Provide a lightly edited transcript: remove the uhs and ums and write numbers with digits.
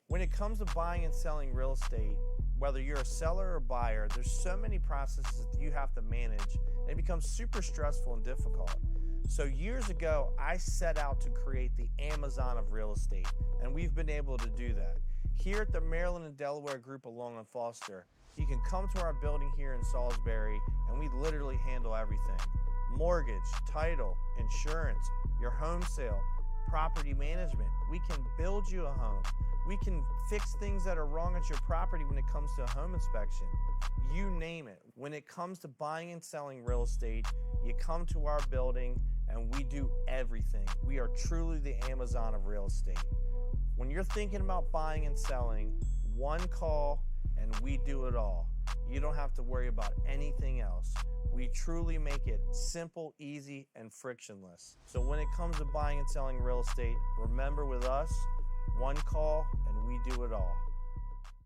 When it comes to buying and selling real estate, whether you're a seller or buyer, there's so many processes that you have to manage, and it becomes super stressful and difficult. So years ago, I set out to create the Amazon of real estate, and we've been able to do that. Here at the Maryland and Delaware Group along on Foster, you can come to our building here in Salisbury, and we literally handle everything. Mortgage, title, insurance, your home sale, property management. We can build you a home. We can fix things that are wrong at your property when it comes to a home inspection. You name it. When it comes to buying and selling real estate, you come to our building and we do everything. We are truly the Amazon of real estate. When you're thinking about buying and selling, one call and we do it all. You don't have to worry about anything else. We truly make it simple, easy, and frictionless. So when it comes to buying and selling real estate, remember with us, one call and we do it all.